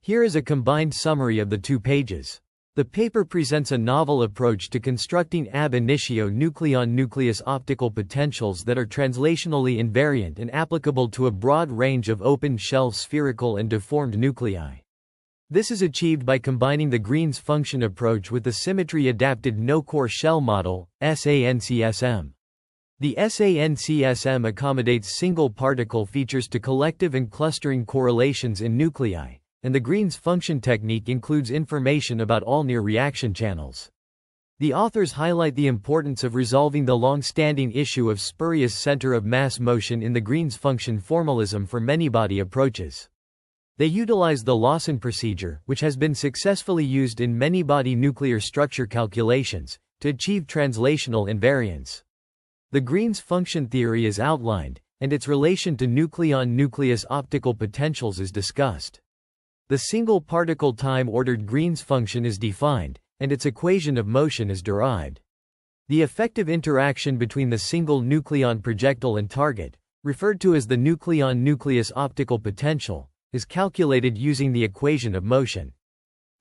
Here is a combined summary of the 2 pages. The paper presents a novel approach to constructing ab initio nucleon-nucleus optical potentials that are translationally invariant and applicable to a broad range of open-shell spherical and deformed nuclei. This is achieved by combining the Green's function approach with the symmetry-adapted no-core shell model, SANCSM. The SANCSM accommodates single-particle features to collective and clustering correlations in nuclei, and the Green's function technique includes information about all near reaction channels. The authors highlight the importance of resolving the long-standing issue of spurious center of mass motion in the Green's function formalism for many-body approaches. They utilize the Lawson procedure, which has been successfully used in many-body nuclear structure calculations, to achieve translational invariance. The Green's function theory is outlined, and its relation to nucleon-nucleus optical potentials is discussed. The single-particle time-ordered Green's function is defined, and its equation of motion is derived. The effective interaction between the single nucleon projectile and target, referred to as the nucleon-nucleus optical potential, is calculated using the equation of motion.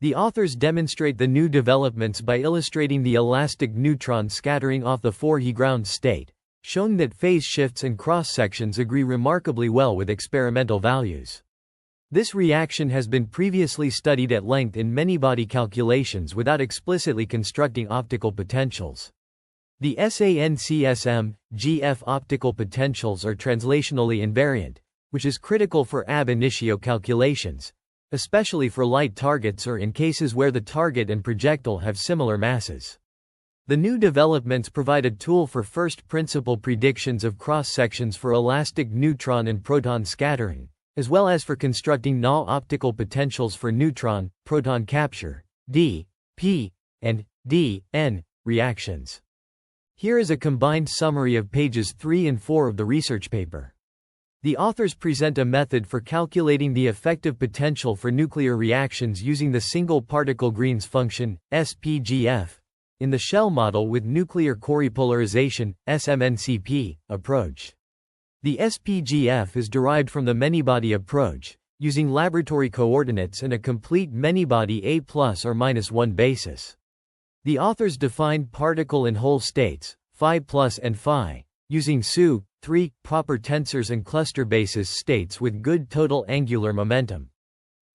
The authors demonstrate the new developments by illustrating the elastic neutron scattering off the 4He ground state, showing that phase shifts and cross-sections agree remarkably well with experimental values. This reaction has been previously studied at length in many-body calculations without explicitly constructing optical potentials. The SANCSM, GF optical potentials are translationally invariant, which is critical for ab initio calculations, especially for light targets or in cases where the target and projectile have similar masses. The new developments provide a tool for first-principle predictions of cross-sections for elastic neutron and proton scattering, as well as for constructing null optical potentials for neutron, proton capture, d, p, and d, n reactions. Here is a combined summary of pages 3 and 4 of the research paper. The authors present a method for calculating the effective potential for nuclear reactions using the single-particle Green's function, SPGF, in the shell model with nuclear corepolarization, SMNCP, approach. The SPGF is derived from the many-body approach, using laboratory coordinates and a complete many-body A plus or minus 1 basis. The authors defined particle and whole states, phi plus and phi, using SU, 3, proper tensors and cluster basis states with good total angular momentum.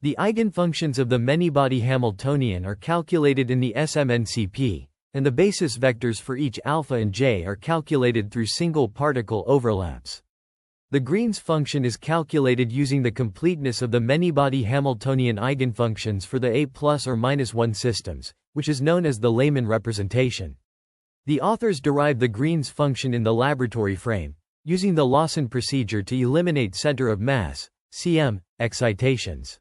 The eigenfunctions of the many-body Hamiltonian are calculated in the SMNCP, and the basis vectors for each alpha and j are calculated through single-particle overlaps. The Green's function is calculated using the completeness of the many-body Hamiltonian eigenfunctions for the A plus or minus 1 systems, which is known as the Layman representation. The authors derived the Green's function in the laboratory frame, using the Lawson procedure to eliminate center of mass, cm, excitations.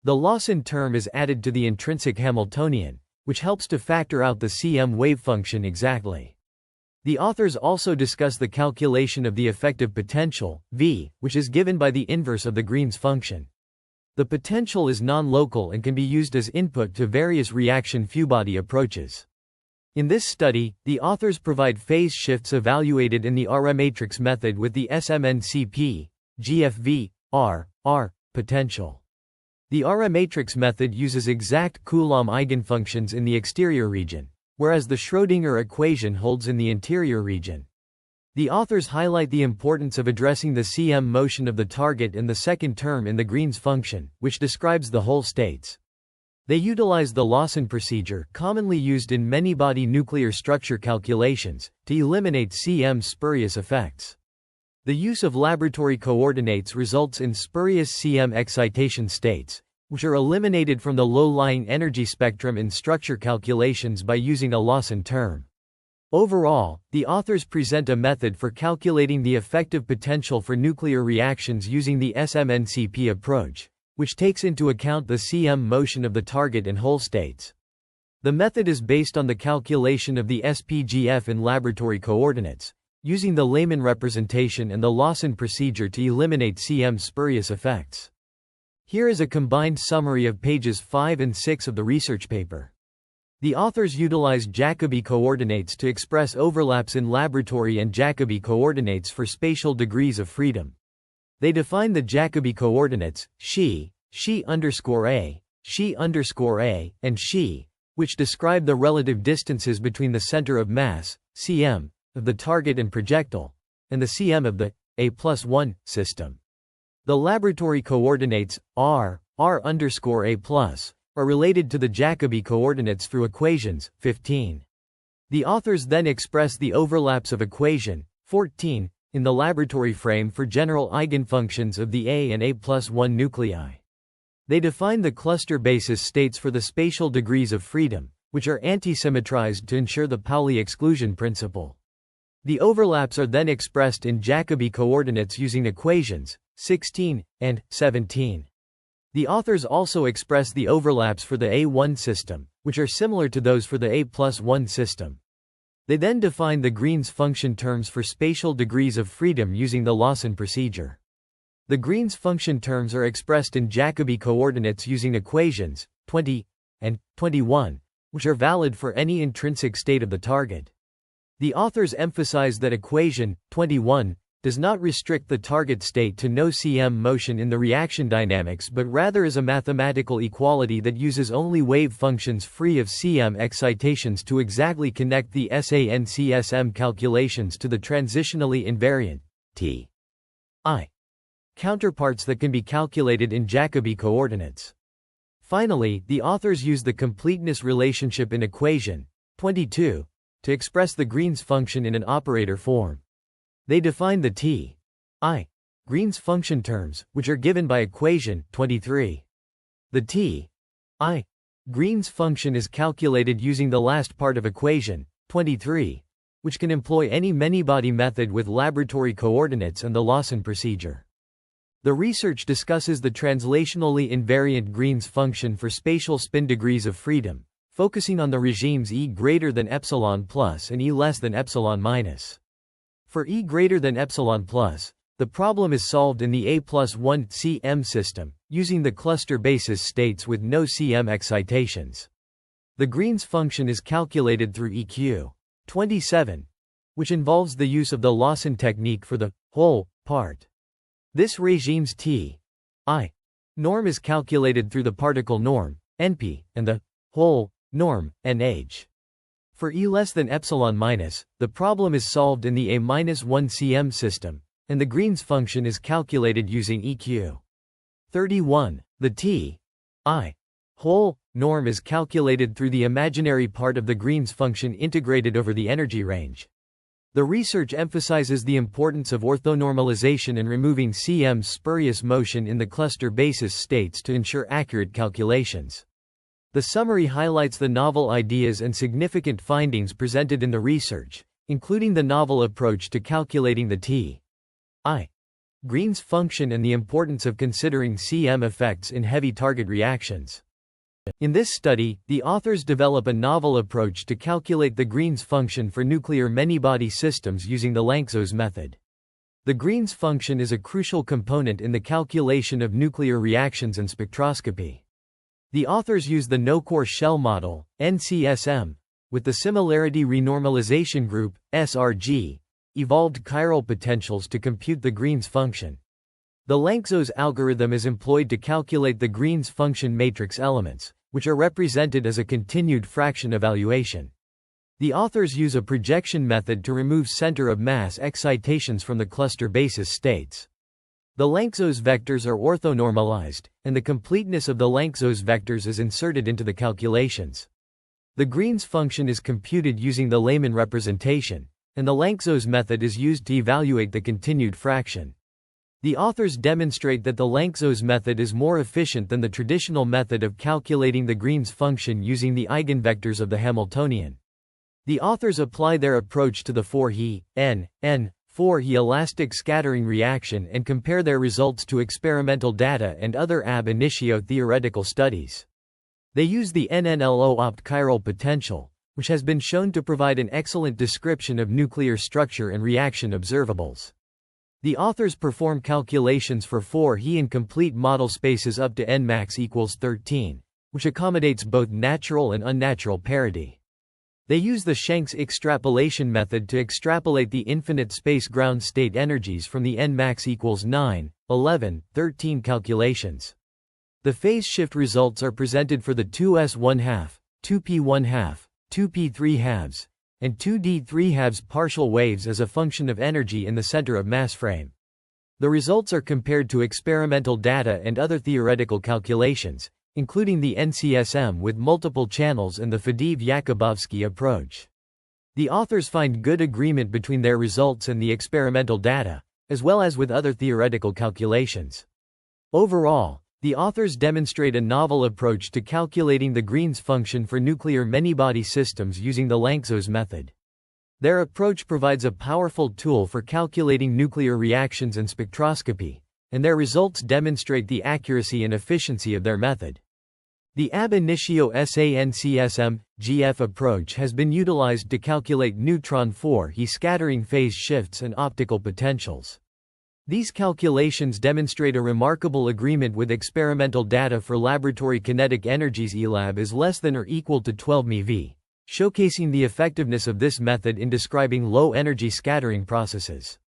The Lawson term is added to the intrinsic Hamiltonian, which helps to factor out the cm wave function exactly. The authors also discuss the calculation of the effective potential, V, which is given by the inverse of the Green's function. The potential is non-local and can be used as input to various reaction few-body approaches. In this study, the authors provide phase shifts evaluated in the RM matrix method with the SMNCP, GFV, R potential. The RM matrix method uses exact Coulomb eigenfunctions in the exterior region, whereas the Schrödinger equation holds in the interior region. The authors highlight the importance of addressing the cm motion of the target and the second term in the Green's function, which describes the whole states. They utilize the Lawson procedure, commonly used in many-body nuclear structure calculations, to eliminate cm spurious effects. The use of laboratory coordinates results in spurious cm excitation states, which are eliminated from the low-lying energy spectrum in structure calculations by using a Lawson term. Overall, the authors present a method for calculating the effective potential for nuclear reactions using the SMNCP approach, which takes into account the cm motion of the target and whole states. The method is based on the calculation of the SPGF in laboratory coordinates, using the Layman representation and the Lawson procedure to eliminate cm spurious effects. Here is a combined summary of pages 5 and 6 of the research paper. The authors utilized Jacobi coordinates to express overlaps in laboratory and Jacobi coordinates for spatial degrees of freedom. They define the Jacobi coordinates, xi xi_a, xi_a, and xi, which describe the relative distances between the center of mass, cm, of the target and projectile, and the cm of the a+1 system. The laboratory coordinates r_a+, are related to the Jacobi coordinates through equations 15. The authors then express the overlaps of equation 14 in the laboratory frame for general eigenfunctions of the A and A+1 nuclei. They define the cluster basis states for the spatial degrees of freedom, which are antisymmetrized to ensure the Pauli exclusion principle. The overlaps are then expressed in Jacobi coordinates using equations 16 and 17. The authors also express the overlaps for the A1 system, which are similar to those for the A+1 system. They then define the Green's function terms for spatial degrees of freedom using the Lawson procedure. The Green's function terms are expressed in Jacobi coordinates using equations 20 and 21, which are valid for any intrinsic state of the target. The authors emphasize that equation 21 does not restrict the target state to no cm motion in the reaction dynamics but rather is a mathematical equality that uses only wave functions free of cm excitations to exactly connect the SANCSM calculations to the transitionally invariant T I counterparts that can be calculated in Jacobi coordinates. Finally, the authors use the completeness relationship in equation 22 to express the Green's function in an operator form. They define the T I Green's function terms, which are given by equation 23. The T I Green's function is calculated using the last part of equation 23, which can employ any many-body method with laboratory coordinates and the Lawson procedure. The research discusses the translationally invariant Green's function for spatial spin degrees of freedom, focusing on the regimes E greater than epsilon plus and E less than epsilon minus. For E greater than epsilon plus, the problem is solved in the A+1 cm system, using the cluster basis states with no cm excitations. The Green's function is calculated through EQ 27, which involves the use of the Lawson technique for the whole part. This regime's T I norm is calculated through the particle norm, NP, and the whole norm, NH. For E less than epsilon minus, the problem is solved in the A-1 cm system, and the Green's function is calculated using EQ 31. The T I whole norm is calculated through the imaginary part of the Green's function integrated over the energy range. The research emphasizes the importance of orthonormalization and removing cm's spurious motion in the cluster basis states to ensure accurate calculations. The summary highlights the novel ideas and significant findings presented in the research, including the novel approach to calculating the T I Green's function and the importance of considering cm effects in heavy target reactions. In this study, the authors develop a novel approach to calculate the Green's function for nuclear many-body systems using the Langr method. The Green's function is a crucial component in the calculation of nuclear reactions and spectroscopy. The authors use the no-core shell model, NCSM, with the similarity renormalization group, SRG, evolved chiral potentials to compute the Green's function. The Langr algorithm is employed to calculate the Green's function matrix elements, which are represented as a continued fraction evaluation. The authors use a projection method to remove center of mass excitations from the cluster basis states. The Langr vectors are orthonormalized, and the completeness of the Langr vectors is inserted into the calculations. The Green's function is computed using the Layman representation, and the Langr method is used to evaluate the continued fraction. The authors demonstrate that the Langr method is more efficient than the traditional method of calculating the Green's function using the eigenvectors of the Hamiltonian. The authors apply their approach to the 4He, N, 4He elastic scattering reaction and compare their results to experimental data and other ab initio theoretical studies. They use the NNLO opt-chiral potential, which has been shown to provide an excellent description of nuclear structure and reaction observables. The authors perform calculations for 4He in complete model spaces up to n max equals 13, which accommodates both natural and unnatural parity. They use the Shanks extrapolation method to extrapolate the infinite space ground state energies from the n max equals 9, 11, 13 calculations. The phase shift results are presented for the 2s1/2, 2p1/2, 2p3/2, and 2d3/2 partial waves as a function of energy in the center of mass frame. The results are compared to experimental data and other theoretical calculations, including the NCSM with multiple channels and the Faddeev-Yakubovsky approach. The authors find good agreement between their results and the experimental data, as well as with other theoretical calculations. Overall, the authors demonstrate a novel approach to calculating the Green's function for nuclear many-body systems using the Langr method. Their approach provides a powerful tool for calculating nuclear reactions and spectroscopy, and their results demonstrate the accuracy and efficiency of their method. The ab initio SANCSM-GF approach has been utilized to calculate neutron 4He scattering phase shifts and optical potentials. These calculations demonstrate a remarkable agreement with experimental data for laboratory kinetic energies. ELAB is less than or equal to 12 MeV, showcasing the effectiveness of this method in describing low-energy scattering processes.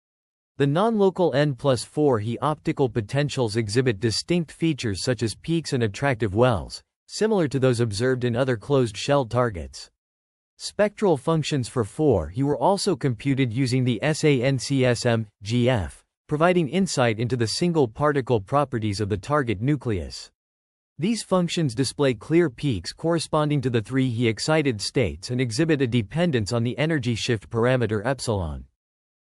The non-local n+4He optical potentials exhibit distinct features such as peaks and attractive wells, similar to those observed in other closed-shell targets. Spectral functions for 4He were also computed using the SANCSM-GF, providing insight into the single-particle properties of the target nucleus. These functions display clear peaks corresponding to the 3He excited states and exhibit a dependence on the energy shift parameter epsilon.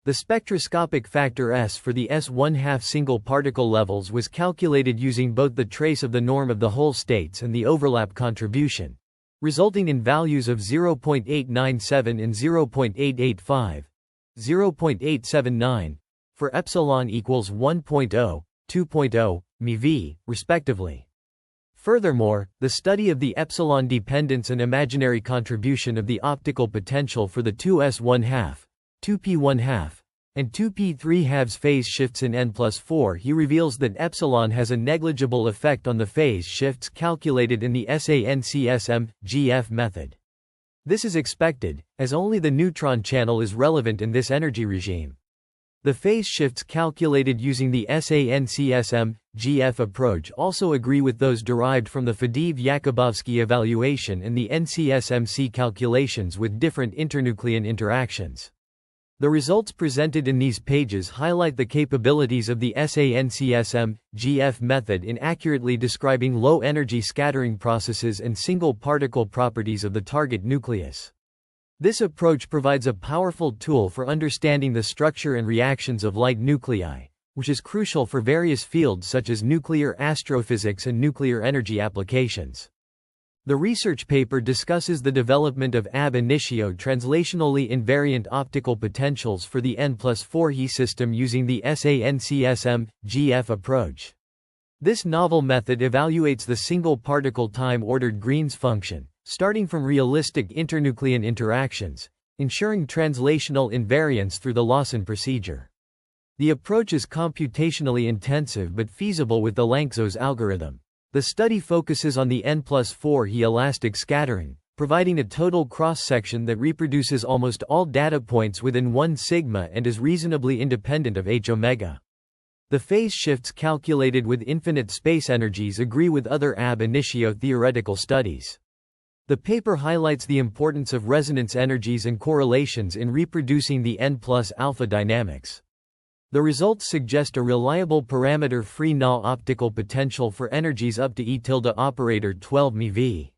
The spectroscopic factor S for the S1/2 single particle levels was calculated using both the trace of the norm of the whole states and the overlap contribution, resulting in values of 0.897 and 0.885, 0.879, for epsilon equals 1.0, 2.0, MeV, respectively. Furthermore, the study of the epsilon dependence and imaginary contribution of the optical potential for the 2s1/2, 2p1/2, and 2p3/2 phase shifts in n+4He reveals that epsilon has a negligible effect on the phase shifts calculated in the SANCSM-GF method. This is expected, as only the neutron channel is relevant in this energy regime. The phase shifts calculated using the SANCSM-GF approach also agree with those derived from the Faddeev-Yakubovsky evaluation and the NCSMC calculations with different internucleon interactions. The results presented in these pages highlight the capabilities of the SANCSM-GF method in accurately describing low-energy scattering processes and single-particle properties of the target nucleus. This approach provides a powerful tool for understanding the structure and reactions of light nuclei, which is crucial for various fields such as nuclear astrophysics and nuclear energy applications. The research paper discusses the development of ab initio translationally invariant optical potentials for the n+4He system using the SANCSM-GF approach. This novel method evaluates the single particle time-ordered Green's function, starting from realistic internucleon interactions, ensuring translational invariance through the Lawson procedure. The approach is computationally intensive but feasible with the Langr algorithm. The study focuses on the n+4He elastic scattering, providing a total cross-section that reproduces almost all data points within 1 sigma and is reasonably independent of h omega. The phase shifts calculated with infinite space energies agree with other ab initio theoretical studies. The paper highlights the importance of resonance energies and correlations in reproducing the n+alpha dynamics. The results suggest a reliable parameter-free null optical potential for energies up to E tilde 12 MeV.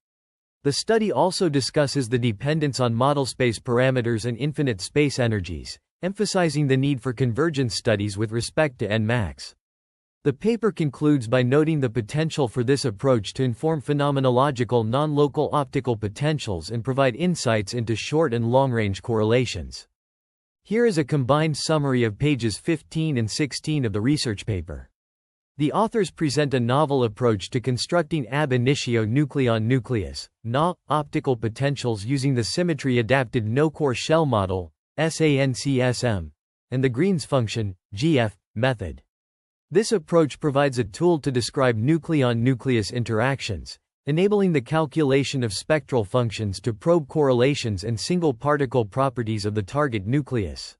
The study also discusses the dependence on model space parameters and infinite space energies, emphasizing the need for convergence studies with respect to Nmax. The paper concludes by noting the potential for this approach to inform phenomenological non-local optical potentials and provide insights into short and long-range correlations. Here is a combined summary of pages 15 and 16 of the research paper. The authors present a novel approach to constructing ab initio nucleon-nucleus optical potentials using the symmetry-adapted no-core shell model SANCSM, and the Green's function GF method. This approach provides a tool to describe nucleon-nucleus interactions, enabling the calculation of spectral functions to probe correlations and single-particle properties of the target nucleus.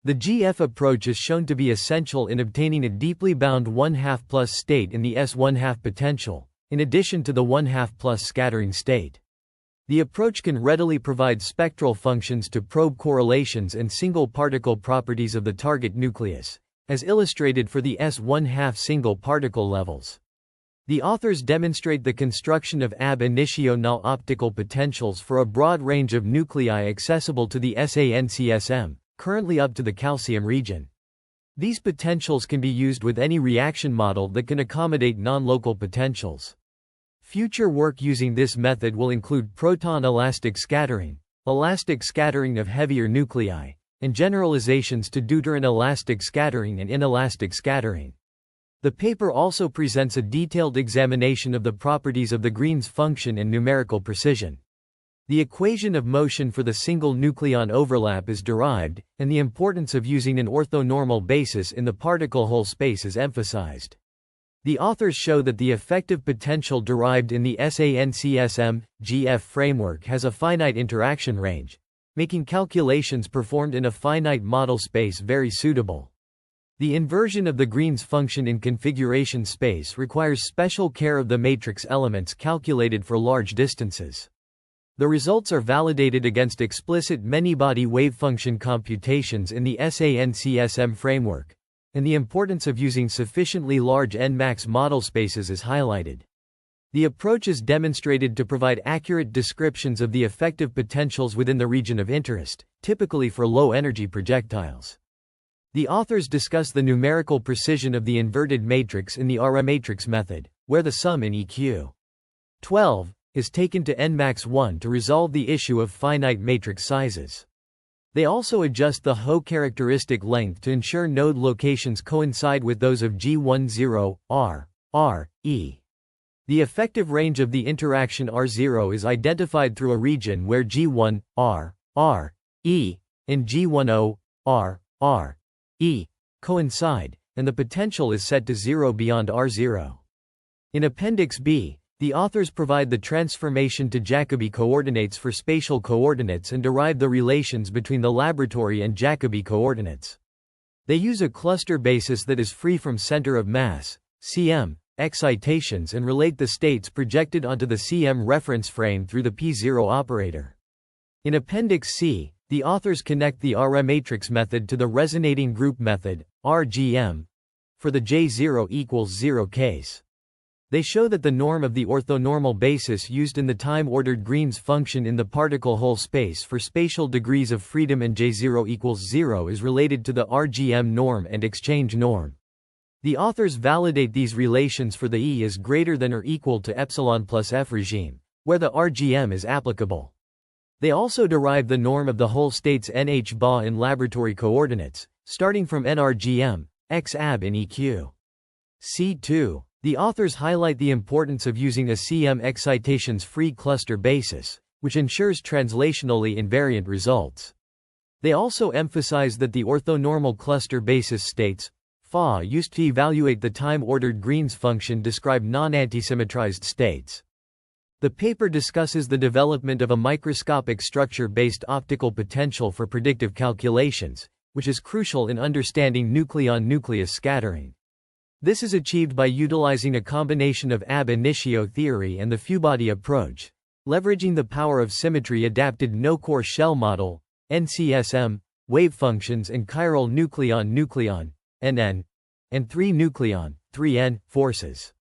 The GF approach is shown to be essential in obtaining a deeply bound 1/2 plus state in the S1/2 potential, in addition to the 1/2 plus scattering state. The approach can readily provide spectral functions to probe correlations and single particle properties of the target nucleus, as illustrated for the S1/2 single particle levels. The authors demonstrate the construction of ab initio null optical potentials for a broad range of nuclei accessible to the SANCSM, currently up to the calcium region. These potentials can be used with any reaction model that can accommodate non-local potentials. Future work using this method will include proton elastic scattering of heavier nuclei, and generalizations to deuteron elastic scattering and inelastic scattering. The paper also presents a detailed examination of the properties of the Green's function and numerical precision. The equation of motion for the single nucleon overlap is derived, and the importance of using an orthonormal basis in the particle hole space is emphasized. The authors show that the effective potential derived in the SANCSM GF framework has a finite interaction range, making calculations performed in a finite model space very suitable. The inversion of the Green's function in configuration space requires special care of the matrix elements calculated for large distances. The results are validated against explicit many-body wavefunction computations in the SANCSM framework, and the importance of using sufficiently large Nmax model spaces is highlighted. The approach is demonstrated to provide accurate descriptions of the effective potentials within the region of interest, typically for low-energy projectiles. The authors discuss the numerical precision of the inverted matrix in the ArXiv method, where the sum in EQ 12 is taken to Nmax 1 to resolve the issue of finite matrix sizes. They also adjust the Ho characteristic length to ensure node locations coincide with those of G10 R, E. The effective range of the interaction R0 is identified through a region where G1 R, E and G10 R, E coincide, and the potential is set to 0 beyond R0. In Appendix B, the authors provide the transformation to Jacobi coordinates for spatial coordinates and derive the relations between the laboratory and Jacobi coordinates. They use a cluster basis that is free from center of mass, CM, excitations and relate the states projected onto the CM reference frame through the P0 operator. In Appendix C, the authors connect the ArXiv method to the resonating group method, RGM, for the J0 equals 0 case. They show that the norm of the orthonormal basis used in the time-ordered Green's function in the particle hole space for spatial degrees of freedom and J0 equals 0 is related to the RGM norm and exchange norm. The authors validate these relations for the E is greater than or equal to epsilon plus F regime, where the RGM is applicable. They also derive the norm of the hole states NH-BA in laboratory coordinates, starting from NRGM, X ab in EQ. C2. The authors highlight the importance of using a CM excitations-free cluster basis, which ensures translationally invariant results. They also emphasize that the orthonormal cluster basis states, Fa used to evaluate the time-ordered Green's function describe non-antisymmetrized states. The paper discusses the development of a microscopic structure-based optical potential for predictive calculations, which is crucial in understanding nucleon-nucleus scattering. This is achieved by utilizing a combination of ab initio theory and the few-body approach, leveraging the power of symmetry-adapted no-core shell model, NCSM, wave functions and chiral nucleon-nucleon, NN, and 3-nucleon, 3N, forces.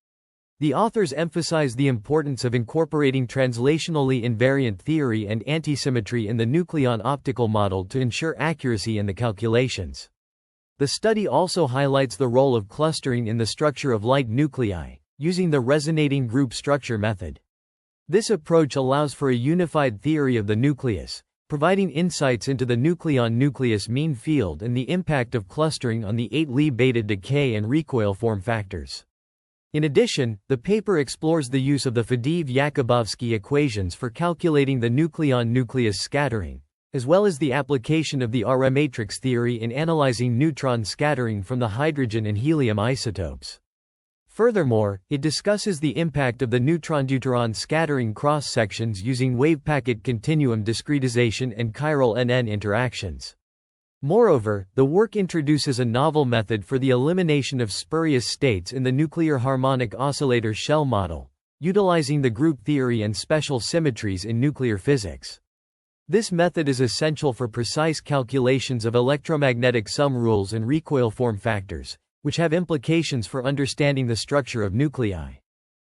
The authors emphasize the importance of incorporating translationally invariant theory and antisymmetry in the nucleon optical model to ensure accuracy in the calculations. The study also highlights the role of clustering in the structure of light nuclei, using the resonating group structure method. This approach allows for a unified theory of the nucleus, providing insights into the nucleon-nucleus mean field and the impact of clustering on the 8 Li beta decay and recoil form factors. In addition, the paper explores the use of the Faddeev-Jakubowski equations for calculating the nucleon-nucleus scattering, as well as the application of the ArXiv theory in analyzing neutron scattering from the hydrogen and helium isotopes. Furthermore, it discusses the impact of the neutron-deuteron scattering cross-sections using wave packet continuum discretization and chiral NN interactions. Moreover, the work introduces a novel method for the elimination of spurious states in the nuclear harmonic oscillator shell model, utilizing the group theory and special symmetries in nuclear physics. This method is essential for precise calculations of electromagnetic sum rules and recoil form factors, which have implications for understanding the structure of nuclei.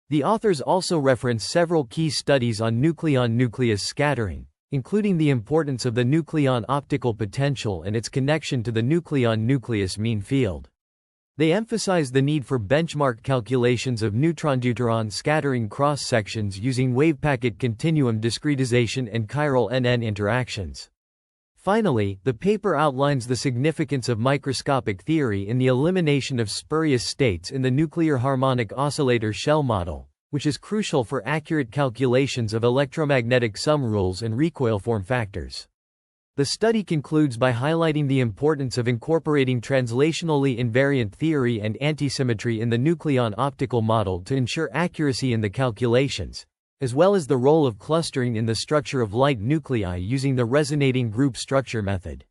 The authors also reference several key studies on nucleon-nucleus scattering, including the importance of the nucleon optical potential and its connection to the nucleon-nucleus mean field. They emphasize the need for benchmark calculations of neutron-deuteron scattering cross-sections using wavepacket continuum discretization and chiral NN interactions. Finally, the paper outlines the significance of microscopic theory in the elimination of spurious states in the nuclear harmonic oscillator shell model, which is crucial for accurate calculations of electromagnetic sum rules and recoil form factors. The study concludes by highlighting the importance of incorporating translationally invariant theory and antisymmetry in the nucleon optical model to ensure accuracy in the calculations, as well as the role of clustering in the structure of light nuclei using the resonating group structure method.